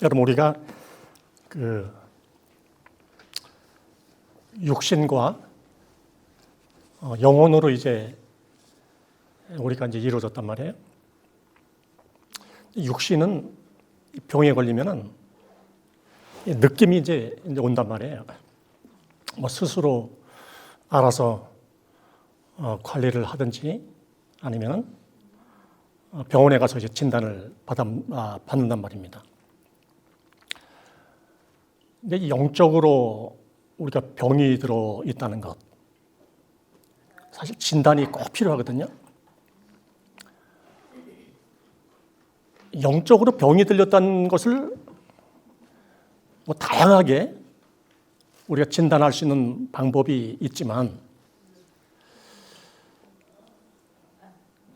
여러분, 우리가 그 육신과 영혼으로 이제 우리가 이제 이루어졌단 말이에요. 육신은 병에 걸리면은 느낌이 이제 온단 말이에요. 뭐 스스로 알아서 관리를 하든지 아니면은 병원에 가서 이제 진단을 받는단 말입니다. 근데 영적으로 우리가 병이 들어 있다는 것, 사실 진단이 꼭 필요하거든요. 영적으로 병이 들렸다는 것을 뭐 다양하게 우리가 진단할 수 있는 방법이 있지만,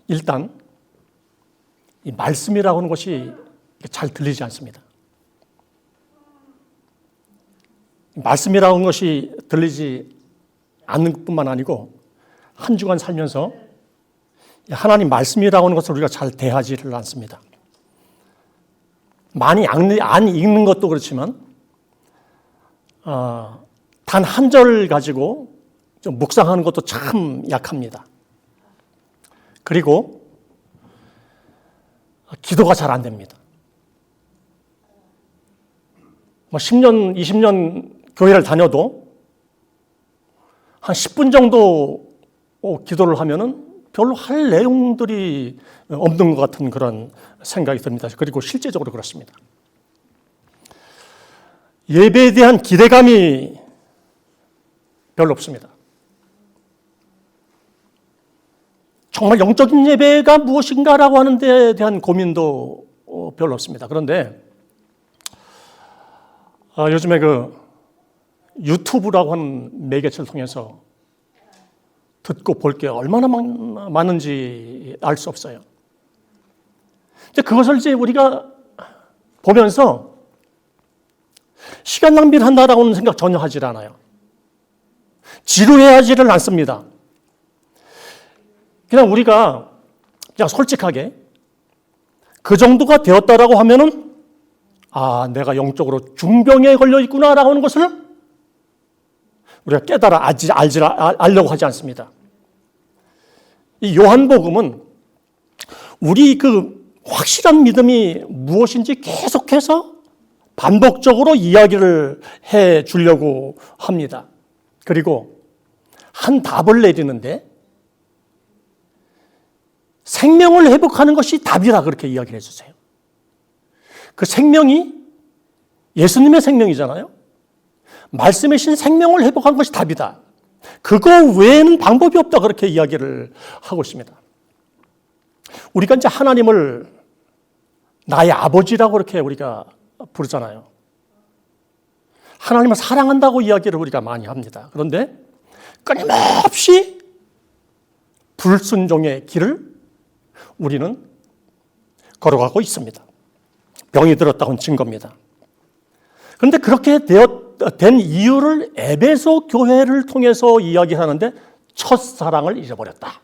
일단 이 말씀이라고 하는 것이 잘 들리지 않습니다. 말씀이라고 하는 것이 들리지 않는 것뿐만 아니고 한 주간 살면서 하나님 말씀이라고 하는 것을 우리가 잘 대하지를 않습니다. 많이 안 읽는 것도 그렇지만 단 한 절 가지고 좀 묵상하는 것도 참 약합니다. 그리고 기도가 잘 안 됩니다. 뭐 10년, 20년 교회를 다녀도 한 10분 정도 기도를 하면은 별로 할 내용들이 없는 것 같은 그런 생각이 듭니다. 그리고 실제적으로 그렇습니다. 예배에 대한 기대감이 별로 없습니다. 정말 영적인 예배가 무엇인가라고 하는 데에 대한 고민도 별로 없습니다. 그런데 요즘에 그 유튜브라고 하는 매개체를 통해서 듣고 볼 게 얼마나 많은지 알 수 없어요. 근데 그것을 이제 우리가 보면서 시간 낭비를 한다라고는 생각 전혀 하질 않아요. 지루해하지를 않습니다. 그냥 우리가 그냥 솔직하게 그 정도가 되었다라고 하면은 내가 영적으로 중병에 걸려 있구나라고 하는 것을 우리가 깨달아 알려고 하지 않습니다. 이 요한복음은 우리 그 확실한 믿음이 무엇인지 계속해서 반복적으로 이야기를 해 주려고 합니다. 그리고 한 답을 내리는데 생명을 회복하는 것이 답이라 그렇게 이야기를 해주세요. 그 생명이 예수님의 생명이잖아요. 말씀이신 생명을 회복한 것이 답이다. 그거 외에는 방법이 없다 그렇게 이야기를 하고 있습니다. 우리가 이제 하나님을 나의 아버지라고 그렇게 우리가 부르잖아요. 하나님을 사랑한다고 이야기를 우리가 많이 합니다. 그런데 끊임없이 불순종의 길을 우리는 걸어가고 있습니다. 병이 들었다고는 증거입니다. 그런데 그렇게 된 이유를 에베소 교회를 통해서 이야기하는데 첫사랑을 잊어버렸다.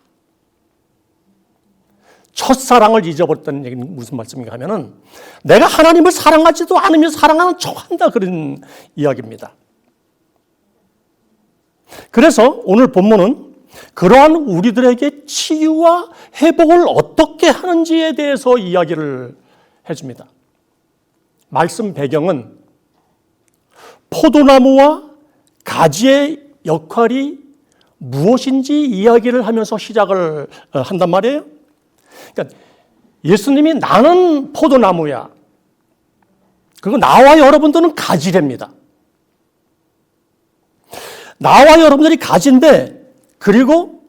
첫사랑을 잊어버렸다는 얘기는 무슨 말씀인가 하면은 내가 하나님을 사랑하지도 않으며 사랑하는 척한다 그런 이야기입니다. 그래서 오늘 본문은 그러한 우리들에게 치유와 회복을 어떻게 하는지에 대해서 이야기를 해줍니다. 말씀 배경은 포도나무와 가지의 역할이 무엇인지 이야기를 하면서 시작을 한단 말이에요. 그러니까 예수님이 나는 포도나무야. 그리고 나와 여러분들은 가지랍니다. 나와 여러분들이 가지인데 그리고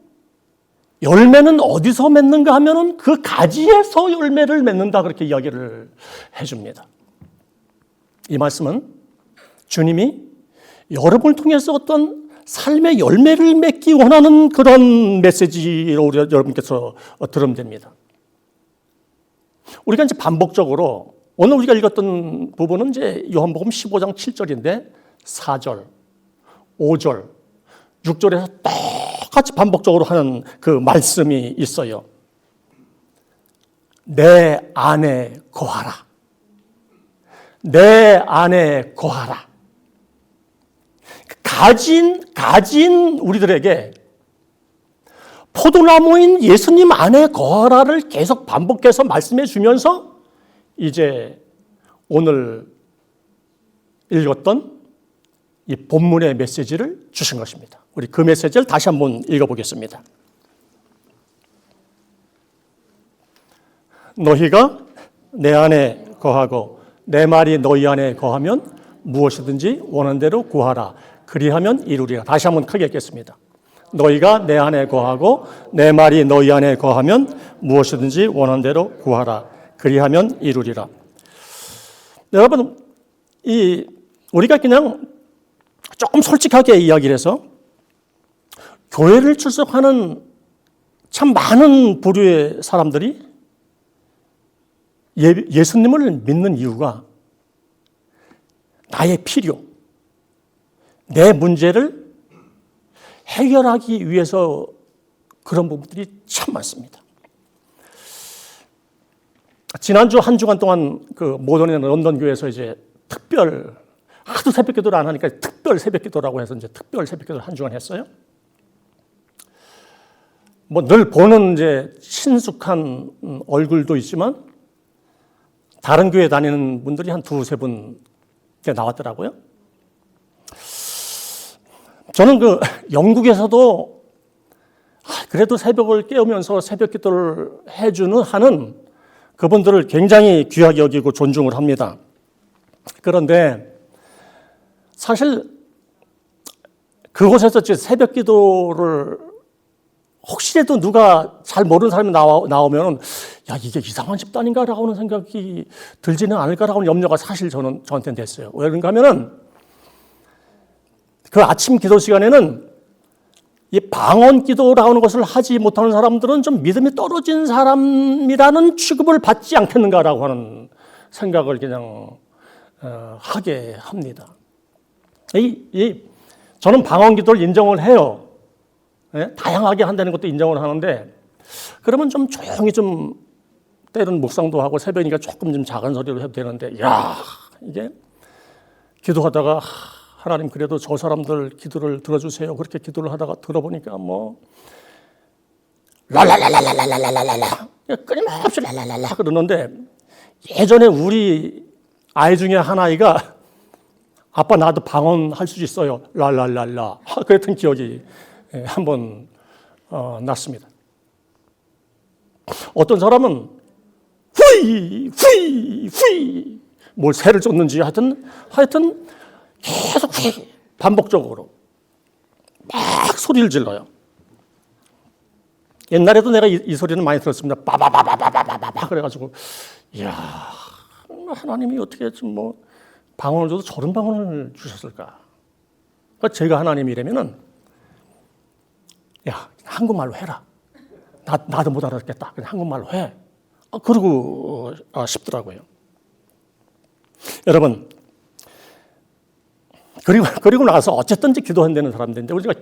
열매는 어디서 맺는가 하면은 그 가지에서 열매를 맺는다 그렇게 이야기를 해줍니다. 이 말씀은 주님이 여러분을 통해서 어떤 삶의 열매를 맺기 원하는 그런 메시지로 우리 여러분께서 들으면 됩니다. 우리가 이제 반복적으로 오늘 우리가 읽었던 부분은 이제 요한복음 15장 7절인데 4절, 5절, 6절에서 똑같이 반복적으로 하는 그 말씀이 있어요. 내 안에 거하라. 내 안에 거하라. 가진 우리들에게 포도나무인 예수님 안에 거하라를 계속 반복해서 말씀해 주면서 이제 오늘 읽었던 이 본문의 메시지를 주신 것입니다. 우리 그 메시지를 다시 한번 읽어보겠습니다. 너희가 내 안에 거하고 내 말이 너희 안에 거하면 무엇이든지 원하는 대로 구하라. 그리하면 이루리라. 다시 한번 크게 읽겠습니다. 너희가 내 안에 거하고 내 말이 너희 안에 거하면 무엇이든지 원하는 대로 구하라. 그리하면 이루리라. 여러분, 우리가 그냥 조금 솔직하게 이야기를 해서 교회를 출석하는 참 많은 부류의 사람들이 예수님을 믿는 이유가 나의 필요, 내 문제를 해결하기 위해서 그런 부분들이 참 많습니다. 지난주 한 주간 동안 그 모던의 런던 교회에서 이제 하도 새벽 기도를 안 하니까 특별 새벽 기도라고 해서 이제 특별 새벽 기도를 한 주간 했어요. 뭐 늘 보는 이제 친숙한 얼굴도 있지만 다른 교회 다니는 분들이 한 두세 분 나왔더라고요. 저는 그 영국에서도 그래도 새벽을 깨우면서 새벽 기도를 하는 그분들을 굉장히 귀하게 여기고 존중을 합니다. 그런데 사실 그곳에서 새벽 기도를 혹시라도 누가 잘 모르는 사람이 나오면 야, 이게 이상한 집단인가라고 하는 생각이 들지는 않을까라고 하는 염려가 사실 저한테는 됐어요. 왜 그런가 하면은 그 아침 기도 시간에는 이 방언 기도라고 하는 것을 하지 못하는 사람들은 좀 믿음이 떨어진 사람이라는 취급을 받지 않겠는가라고 하는 생각을 그냥 하게 합니다. 저는 방언 기도를 인정을 해요. 예? 다양하게 한다는 것도 인정을 하는데 그러면 좀 조용히 좀 때로는 묵상도 하고 새벽이니까 조금 좀 작은 소리로 해도 되는데 야, 이게 기도하다가 하나님 그래도 저 사람들 기도를 들어주세요. 그렇게 기도를 하다가 들어보니까 뭐 랄랄랄랄랄랄랄랄랄라 끊임없이 랄랄랄라 그러는데 예전에 우리 아이 중에 하나이가 아빠 나도 방언할 수 있어요. 랄랄랄라 그랬던 기억이 한번 났습니다. 어떤 사람은 후이 뭘 새를 쫓는지 하여튼 계속 반복적으로 막 소리를 질러요. 옛날에도 내가 이 소리는 많이 들었습니다. 빠바바바바바바바 그래가지고 이야 하나님이 어떻게 좀 뭐 방언을 줘도 저런 방언을 주셨을까? 그러니까 제가 하나님이라면은 야 한국말로 해라. 나도 못 알아듣겠다. 그냥 한국말로 해. 그러고 싶더라고요. 여러분 그리고 나서 어쨌든지 기도한다는 사람들인데 우리가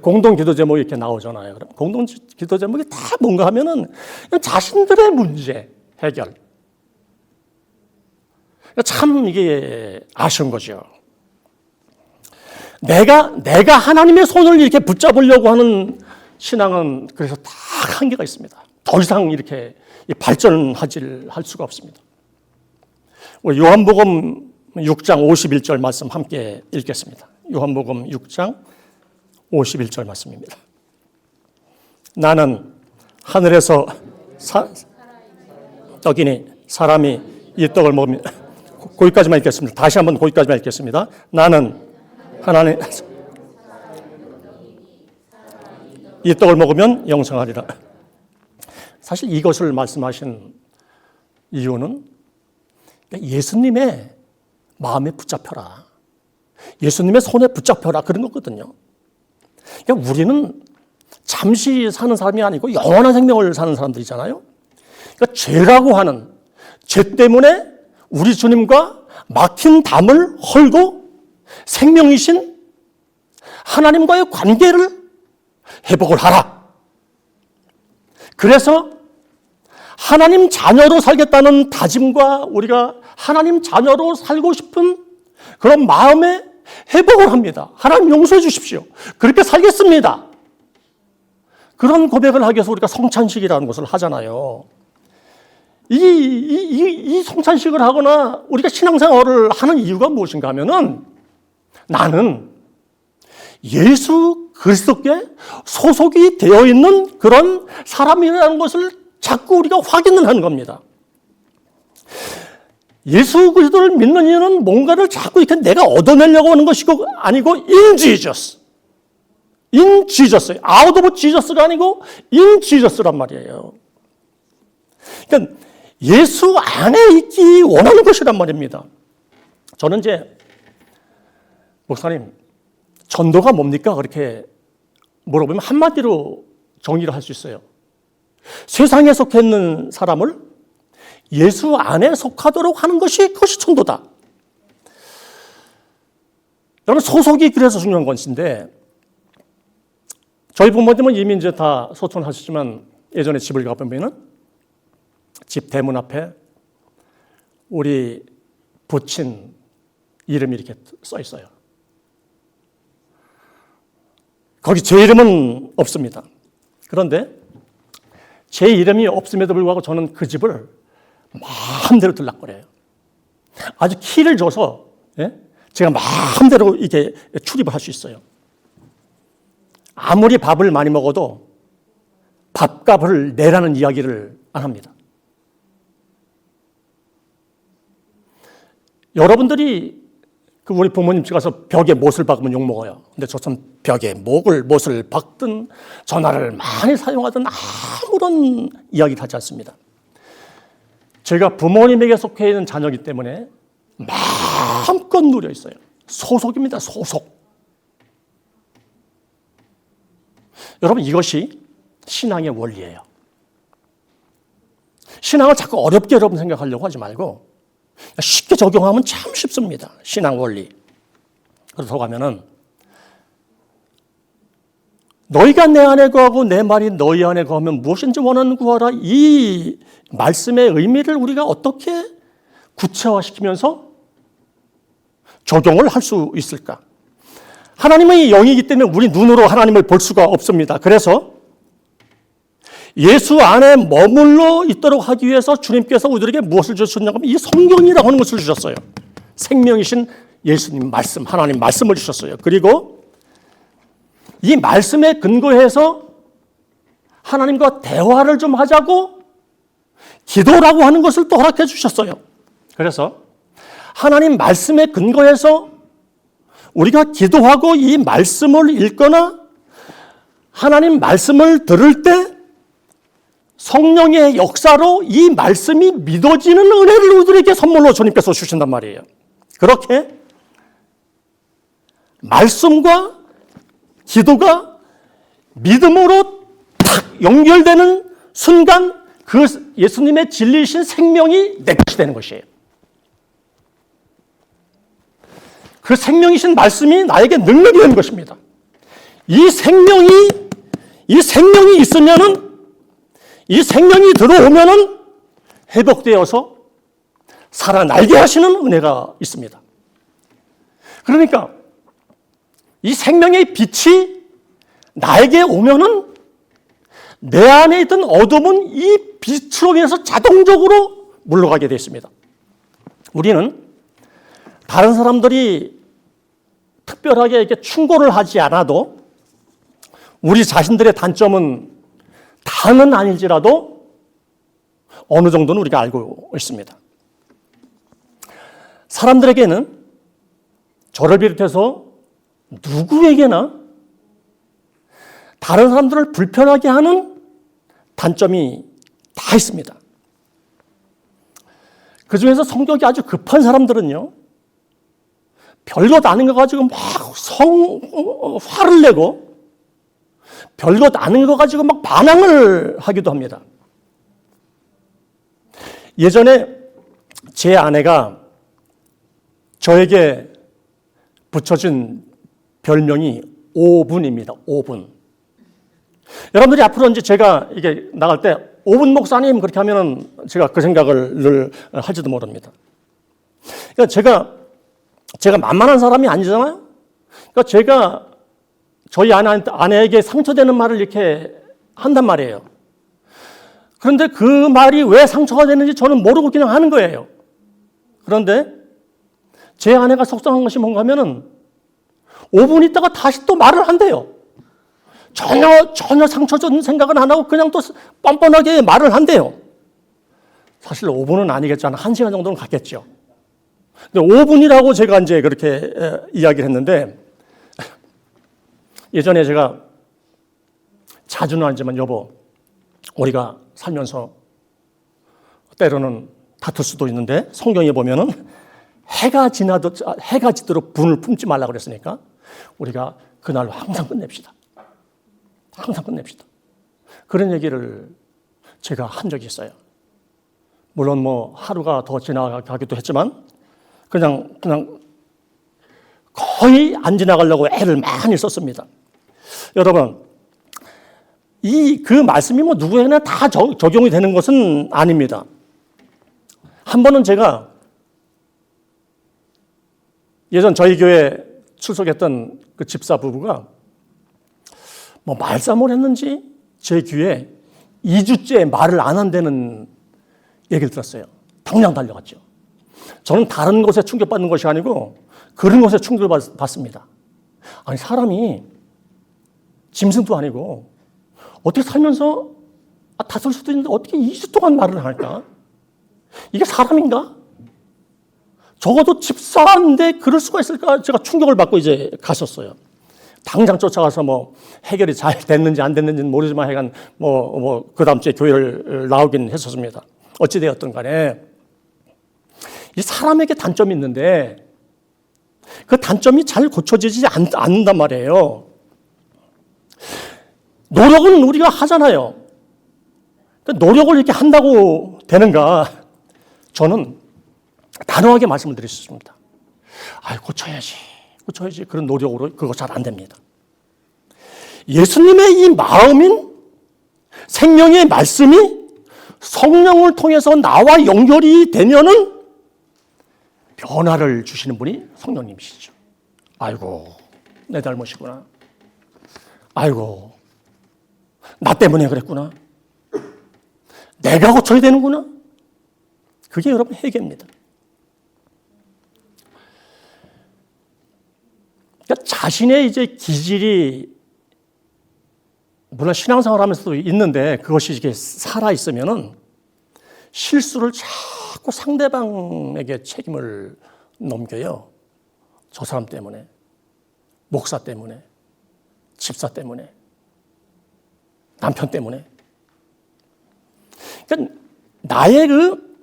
공동 기도 제목이 이렇게 나오잖아요. 그럼 공동 기도 제목이 다 뭔가 하면은 자신들의 문제 해결. 참 이게 아쉬운 거죠. 내가 하나님의 손을 이렇게 붙잡으려고 하는 신앙은 그래서 다 한계가 있습니다. 더 이상 이렇게 발전할 수가 없습니다. 우리 요한복음 6장 51절 말씀 함께 읽겠습니다. 요한복음 6장 51절 말씀입니다. 나는 하늘에서 떡이니 사람이 이 떡을 먹으면 거기까지만 읽겠습니다. 다시 한번 거기까지만 읽겠습니다. 나는 하나님 이 떡을 먹으면 영생하리라. 사실 이것을 말씀하신 이유는 예수님의 마음에 붙잡혀라. 예수님의 손에 붙잡혀라. 그런 거거든요. 그러니까 우리는 잠시 사는 사람이 아니고 영원한 생명을 사는 사람들이잖아요. 그러니까 죄라고 하는 죄 때문에 우리 주님과 막힌 담을 헐고 생명이신 하나님과의 관계를 회복을 하라. 그래서 하나님 자녀로 살겠다는 다짐과 우리가 하나님 자녀로 살고 싶은 그런 마음에 회복을 합니다. 하나님 용서해 주십시오. 그렇게 살겠습니다. 그런 고백을 하기 위해서 우리가 성찬식이라는 것을 하잖아요. 이 성찬식을 하거나 우리가 신앙생활을 하는 이유가 무엇인가 하면은 나는 예수 그리스도께 소속이 되어 있는 그런 사람이라는 것을 자꾸 우리가 확인을 하는 겁니다. 예수 그리스도를 믿는 이유는 뭔가를 자꾸 이렇게 내가 얻어내려고 하는 것이고 아니고 in Jesus. in Jesus. out of Jesus가 아니고 in Jesus란 말이에요. 그러니까 예수 안에 있기 원하는 것이란 말입니다. 저는 이제 목사님 전도가 뭡니까? 그렇게 물어보면 한마디로 정의를 할 수 있어요. 세상에 속해 있는 사람을 예수 안에 속하도록 하는 것이 그것이 전도다. 여러분 소속이 그래서 중요한 것인데 저희 부모님은 이미 이제 다 소천하시지만 예전에 집을 가보면은 집 대문 앞에 우리 부친 이름이 이렇게 써 있어요. 거기 제 이름은 없습니다. 그런데 제 이름이 없음에도 불구하고 저는 그 집을 마음대로 들락거려요. 아주 키를 줘서 제가 마음대로 이게 출입을 할 수 있어요. 아무리 밥을 많이 먹어도 밥값을 내라는 이야기를 안 합니다. 여러분들이 우리 부모님 집 가서 벽에 못을 박으면 욕먹어요. 근데 저처럼 벽에 못을 박든 전화를 많이 사용하든 아무런 이야기를 하지 않습니다. 제가 부모님에게 속해 있는 자녀이기 때문에 마음껏 누려 있어요. 소속입니다. 소속. 여러분 이것이 신앙의 원리예요. 신앙을 자꾸 어렵게 여러분 생각하려고 하지 말고 쉽게 적용하면 참 쉽습니다. 신앙 원리. 그렇다고 하면은 너희가 내 안에 거하고 내 말이 너희 안에 거하면 무엇인지 원하는 구하라. 이 말씀의 의미를 우리가 어떻게 구체화시키면서 적용을 할 수 있을까? 하나님의 영이기 때문에 우리 눈으로 하나님을 볼 수가 없습니다. 그래서 예수 안에 머물러 있도록 하기 위해서 주님께서 우리에게 무엇을 주셨냐고 하면 이 성경이라고 하는 것을 주셨어요. 생명이신 예수님 말씀, 하나님 말씀을 주셨어요. 그리고 이 말씀에 근거해서 하나님과 대화를 좀 하자고 기도라고 하는 것을 또 허락해 주셨어요. 그래서 하나님 말씀에 근거해서 우리가 기도하고 이 말씀을 읽거나 하나님 말씀을 들을 때 성령의 역사로 이 말씀이 믿어지는 은혜를 우리에게 선물로 주님께서 주신단 말이에요. 그렇게 말씀과 기도가 믿음으로 탁 연결되는 순간 그 예수님의 진리이신 생명이 내 것이 되는 것이에요. 그 생명이신 말씀이 나에게 능력이 되는 것입니다. 이 생명이 있으면은 이 생명이 들어오면은 회복되어서 살아날게 하시는 은혜가 있습니다. 그러니까 이 생명의 빛이 나에게 오면은 내 안에 있던 어둠은 이 빛으로 인해서 자동적으로 물러가게 되어 있습니다. 우리는 다른 사람들이 특별하게 이렇게 충고를 하지 않아도 우리 자신들의 단점은 다는 아닐지라도 어느 정도는 우리가 알고 있습니다. 사람들에게는 저를 비롯해서 누구에게나 다른 사람들을 불편하게 하는 단점이 다 있습니다. 그 중에서 성격이 아주 급한 사람들은요, 별것 아닌 거 가지고 막 화를 내고 별것 아닌 거 가지고 막 반항을 하기도 합니다. 예전에 제 아내가 저에게 붙여준 별명이 5분입니다. 5분. 여러분들이 앞으로 이제 제가 이게 나갈 때 5분 목사님 그렇게 하면은 제가 그 생각을 늘 할지도 모릅니다. 그러니까 제가 만만한 사람이 아니잖아요. 그러니까 제가 저희 아내에게 상처되는 말을 이렇게 한단 말이에요. 그런데 그 말이 왜 상처가 되는지 저는 모르고 그냥 하는 거예요. 그런데 제 아내가 속상한 것이 뭔가 하면은 5분 있다가 다시 또 말을 한대요. 전혀 상처 준 생각은 안 하고 그냥 또 뻔뻔하게 말을 한대요. 사실 5분은 아니겠죠. 한 1시간 정도는 갔겠죠. 근데 5분이라고 제가 이제 그렇게 이야기를 했는데, 예전에 제가 자주는 아니지만 여보, 우리가 살면서 때로는 다툴 수도 있는데 성경에 보면은 해가 지도록 분을 품지 말라고 그랬으니까 우리가 그날로 항상 끝냅시다. 항상 끝냅시다. 그런 얘기를 제가 한 적이 있어요. 물론 뭐 하루가 더 지나가기도 했지만 그냥 거의 안 지나가려고 애를 많이 썼습니다. 여러분, 그 말씀이 뭐 누구에게나 다 적용이 되는 것은 아닙니다. 한 번은 제가 예전 저희 교회 출석했던 그 집사 부부가 뭐 말싸움을 했는지 제 귀에 2주째 말을 안 한다는 얘기를 들었어요. 당장 달려갔죠. 저는 다른 것에 충격받는 것이 아니고 그런 것에 충격을 받습니다. 아니, 사람이 짐승도 아니고 어떻게 살면서 다툴 수도 있는데 어떻게 2주 동안 말을 할까? 이게 사람인가? 적어도 집사인데 그럴 수가 있을까? 제가 충격을 받고 이제 갔었어요. 당장 쫓아가서 뭐 해결이 잘 됐는지 안 됐는지는 모르지만 하여간 그 다음 주에 교회를 나오긴 했었습니다. 어찌되었든 간에 이 사람에게 단점이 있는데 그 단점이 잘 고쳐지지 않는단 말이에요. 노력은 우리가 하잖아요. 노력을 이렇게 한다고 되는가? 저는 단호하게 말씀을 드릴 수 있습니다. 고쳐야지. 그런 노력으로 그거 잘 안 됩니다. 예수님의 이 마음인 생명의 말씀이 성령을 통해서 나와 연결이 되면은 변화를 주시는 분이 성령님이시죠. 아이고, 내 잘못이구나. 아이고, 나 때문에 그랬구나. 내가 고쳐야 되는구나. 그게 여러분 회개입니다. 그러니까 자신의 이제 기질이 물론 신앙생활 하면서도 있는데 그것이 이렇게 살아있으면은 실수를 자꾸 상대방에게 책임을 넘겨요. 저 사람 때문에, 목사 때문에, 집사 때문에, 남편 때문에. 그러니까 나의 그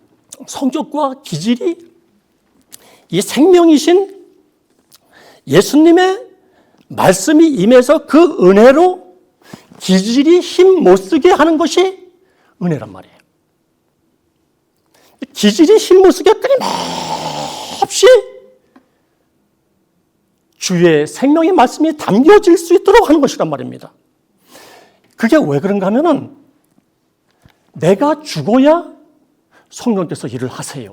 성격과 기질이 이 생명이신 예수님의 말씀이 임해서 그 은혜로 기질이 힘 못 쓰게 하는 것이 은혜란 말이에요. 기질이 힘 못 쓰게 끊임없이 주의 생명의 말씀이 담겨질 수 있도록 하는 것이란 말입니다. 그게 왜 그런가 하면은 내가 죽어야 성령께서 일을 하세요.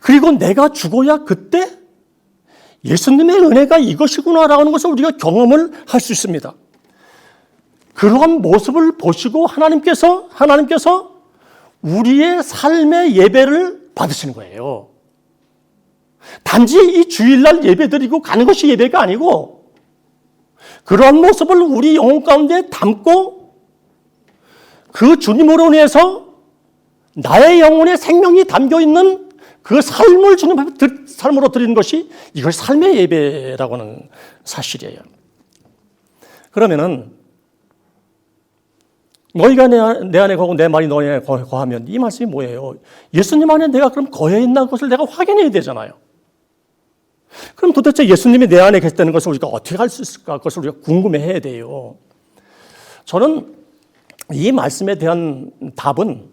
그리고 내가 죽어야 그때 예수님의 은혜가 이것이구나라는 것을 우리가 경험을 할 수 있습니다. 그러한 모습을 보시고 하나님께서 우리의 삶의 예배를 받으시는 거예요. 단지 이 주일날 예배 드리고 가는 것이 예배가 아니고 그러한 모습을 우리 영혼 가운데 담고 그 주님으로 인해서 나의 영혼에 생명이 담겨있는 그 삶을 주님 앞에 삶으로 드리는 것이 이걸 삶의 예배라고 하는 사실이에요. 그러면은 너희가 내 안에 거하고 내 말이 너희 안에 거하면 이 말씀이 뭐예요? 예수님 안에 내가 그럼 거해 있나 것을 내가 확인해야 되잖아요. 그럼 도대체 예수님이 내 안에 계시다는 것을 우리가 어떻게 할 수 있을까? 그것을 우리가 궁금해해야 돼요. 저는 이 말씀에 대한 답은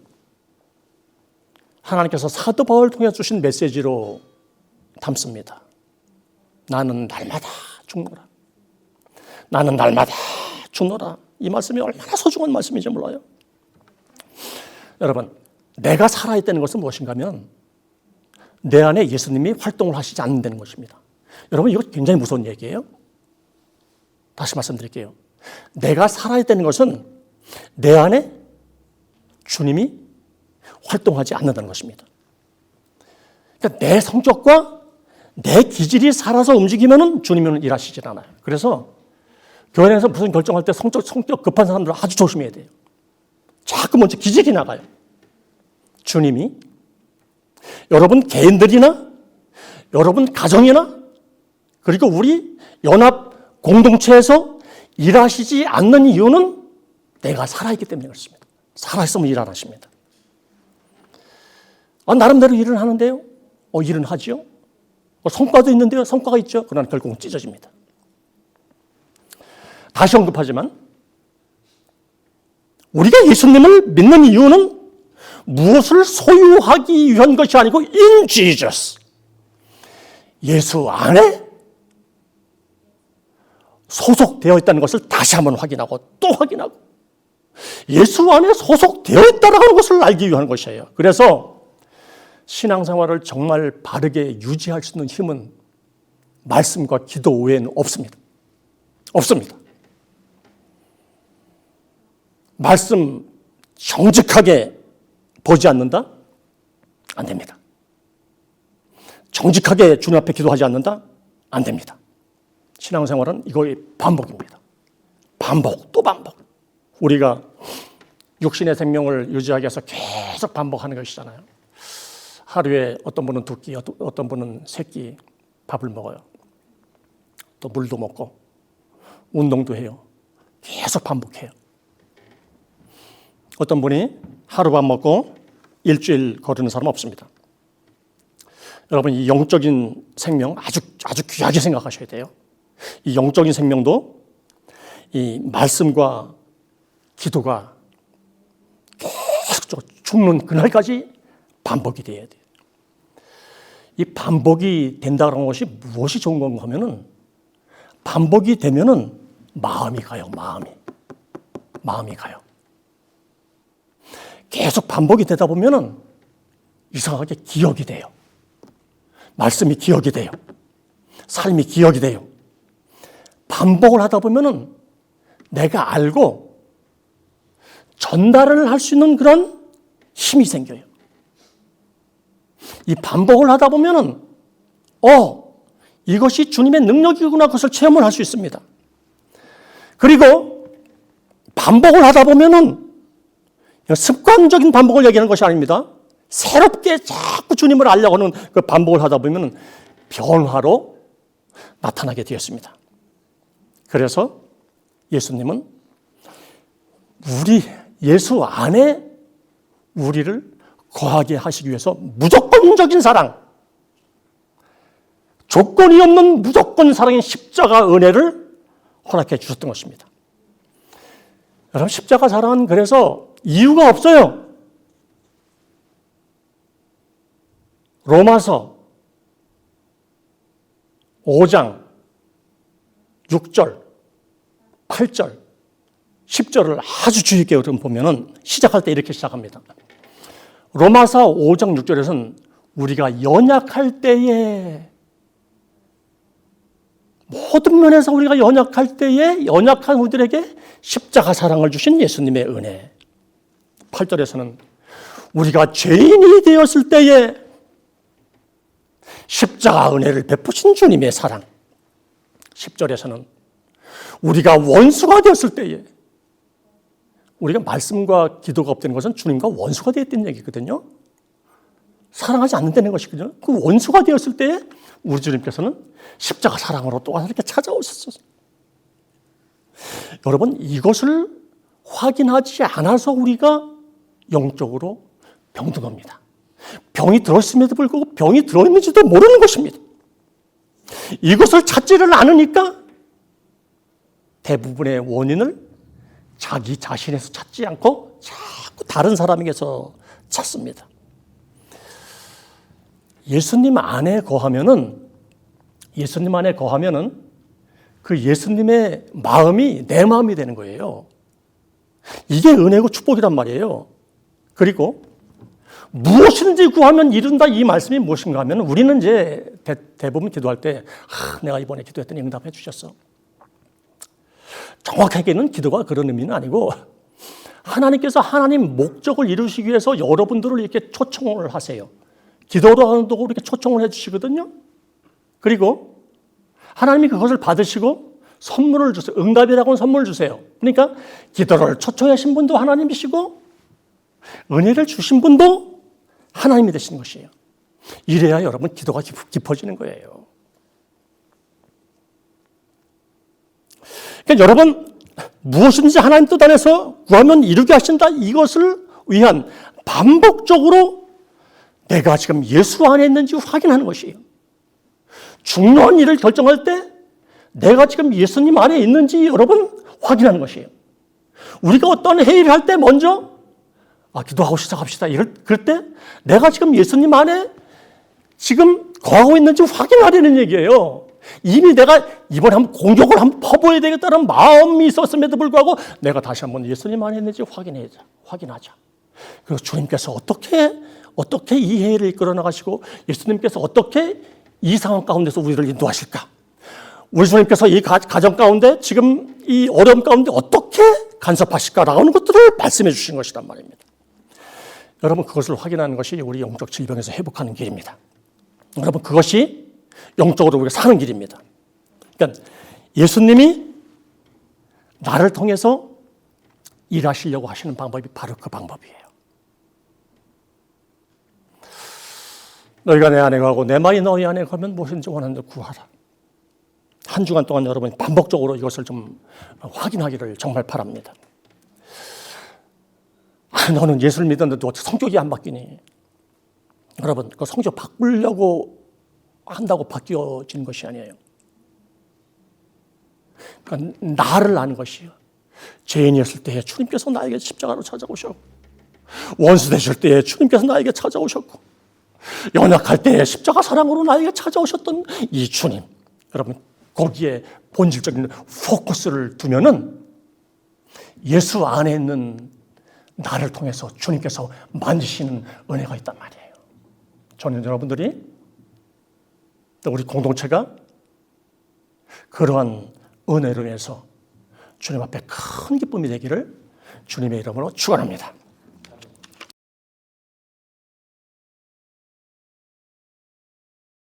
하나님께서 사도 바울을 통해 주신 메시지로 담습니다. 나는 날마다 죽노라. 나는 날마다 죽노라. 이 말씀이 얼마나 소중한 말씀인지 몰라요. 여러분, 내가 살아있다는 것은 무엇인가 하면 내 안에 예수님이 활동을 하시지 않는다는 것입니다. 여러분, 이거 굉장히 무서운 얘기예요. 다시 말씀드릴게요. 내가 살아야 되는 것은 내 안에 주님이 활동하지 않는다는 것입니다. 그러니까 내 성격과 내 기질이 살아서 움직이면 주님은 일하시질 않아요. 그래서 교회 안에서 무슨 결정할 때 성격 급한 사람들은 아주 조심해야 돼요. 자꾸 먼저 기질이 나가요. 주님이 여러분 개인들이나 여러분 가정이나 그리고 우리 연합 공동체에서 일하시지 않는 이유는 내가 살아있기 때문에 그렇습니다. 살아있으면 일 안 하십니다. 나름대로 일을 하는데요. 일은 하지요. 성과도 있는데요. 성과가 있죠. 그러나 결국은 찢어집니다. 다시 언급하지만 우리가 예수님을 믿는 이유는 무엇을 소유하기 위한 것이 아니고 in Jesus. 예수 안에 소속되어 있다는 것을 다시 한번 확인하고 또 확인하고 예수 안에 소속되어 있다는 것을 알기 위한 것이에요. 그래서 신앙생활을 정말 바르게 유지할 수 있는 힘은 말씀과 기도 외에는 없습니다. 없습니다. 말씀 정직하게 보지 않는다? 안 됩니다. 정직하게 주님 앞에 기도하지 않는다? 안 됩니다. 신앙생활은 이거의 반복입니다. 반복, 또 반복. 우리가 육신의 생명을 유지하기 위해서 계속 반복하는 것이잖아요. 하루에 어떤 분은 2끼, 어떤 분은 3끼 밥을 먹어요. 또 물도 먹고 운동도 해요. 계속 반복해요. 어떤 분이 하루 밥 먹고 일주일 거르는 사람 없습니다. 여러분, 이 영적인 생명 아주 귀하게 생각하셔야 돼요. 이 영적인 생명도 이 말씀과 기도가 계속 죽는 그날까지 반복이 돼야 돼요. 이 반복이 된다는 것이 무엇이 좋은 건가 하면은 반복이 되면은 마음이 가요. 마음이 가요. 계속 반복이 되다 보면은 이상하게 기억이 돼요. 말씀이 기억이 돼요. 삶이 기억이 돼요. 반복을 하다 보면은 내가 알고 전달을 할 수 있는 그런 힘이 생겨요. 이 반복을 하다 보면은 이것이 주님의 능력이구나 그것을 체험을 할 수 있습니다. 그리고 반복을 하다 보면은 습관적인 반복을 얘기하는 것이 아닙니다. 새롭게 자꾸 주님을 알려고 하는 그 반복을 하다 보면 변화로 나타나게 되었습니다. 그래서 예수님은 예수 안에 우리를 거하게 하시기 위해서 무조건적인 사랑, 조건이 없는 무조건 사랑인 십자가 은혜를 허락해 주셨던 것입니다. 여러분, 십자가 사랑은 그래서 이유가 없어요. 로마서 5장 6절, 8절, 10절을 아주 주의 깊게 보면 시작할 때 이렇게 시작합니다. 로마서 5장 6절에서는 우리가 연약할 때에 모든 면에서 우리가 연약할 때에 연약한 우리들에게 십자가 사랑을 주신 예수님의 은혜. 8절에서는 우리가 죄인이 되었을 때에 십자가 은혜를 베푸신 주님의 사랑. 10절에서는 우리가 원수가 되었을 때에 우리가 말씀과 기도가 없다는 것은 주님과 원수가 되었다는 얘기거든요. 사랑하지 않는다는 것이거든요. 그 원수가 되었을 때에 우리 주님께서는 십자가 사랑으로 또 이렇게 찾아오셨어요. 여러분, 이것을 확인하지 않아서 우리가 영적으로 병든 겁니다. 병이 들었음에도 불구하고 병이 들어있는지도 모르는 것입니다. 이것을 찾지를 않으니까 대부분의 원인을 자기 자신에서 찾지 않고 자꾸 다른 사람에게서 찾습니다. 예수님 안에 거하면은 그 예수님의 마음이 내 마음이 되는 거예요. 이게 은혜고 축복이란 말이에요. 그리고 무엇이든지 구하면 이룬다 이 말씀이 무엇인가 하면 우리는 이제 대부분 기도할 때 내가 이번에 기도했더니 응답해 주셨어. 정확하게는 기도가 그런 의미는 아니고 하나님께서 하나님 목적을 이루시기 위해서 여러분들을 이렇게 초청을 하세요. 기도로 하는 도구 이렇게 초청을 해 주시거든요. 그리고 하나님이 그것을 받으시고 선물을 주세요. 응답이라고 하는 선물을 주세요. 그러니까 기도를 초청하신 분도 하나님이시고 은혜를 주신 분도 하나님이 되시는 것이에요. 이래야 여러분 기도가 깊어지는 거예요. 그러니까 여러분 무엇이든지 하나님 뜻 안에서 구하면 이루게 하신다. 이것을 위한 반복적으로 내가 지금 예수 안에 있는지 확인하는 것이에요. 중요한 일을 결정할 때 내가 지금 예수님 안에 있는지 여러분 확인하는 것이에요. 우리가 어떤 회의를 할 때 먼저 기도하고 시작합시다. 그럴 때 내가 지금 예수님 안에 지금 거하고 있는지 확인하려는 얘기예요. 이미 내가 이번에 한번 공격을 한번 퍼부어야 되겠다는 마음이 있었음에도 불구하고 내가 다시 한번 예수님 안에 있는지 확인하자. 그리고 주님께서 어떻게 이 회의를 이끌어 나가시고 예수님께서 어떻게 이 상황 가운데서 우리를 인도하실까? 우리 주님께서 이 가정 가운데 지금 이 어려움 가운데 어떻게 간섭하실까라는 것들을 말씀해 주신 것이란 말입니다. 여러분 그것을 확인하는 것이 우리 영적 질병에서 회복하는 길입니다. 여러분 그것이 영적으로 우리가 사는 길입니다. 그러니까 예수님이 나를 통해서 일하시려고 하시는 방법이 바로 그 방법이에요. 너희가 내 안에 가고 내 말이 너희 안에 가면 무엇인지 원하는 데 구하라. 한 주간 동안 여러분이 반복적으로 이것을 좀 확인하기를 정말 바랍니다. 너는 예수를 믿었는데 어떻게 성격이 안 바뀌니? 여러분 그 성격 바꾸려고 한다고 바뀌어지는 것이 아니에요. 그러니까 나를 아는 것이에요. 죄인이었을 때에 주님께서 나에게 십자가로 찾아오셨고 원수 되실 때에 주님께서 나에게 찾아오셨고 연약할 때에 십자가 사랑으로 나에게 찾아오셨던 이 주님. 여러분 거기에 본질적인 포커스를 두면은 예수 안에 있는 나를 통해서 주님께서 만지시는 은혜가 있단 말이에요. 저는 여러분들이 또 우리 공동체가 그러한 은혜로 인해서 주님 앞에 큰 기쁨이 되기를 주님의 이름으로 축원합니다.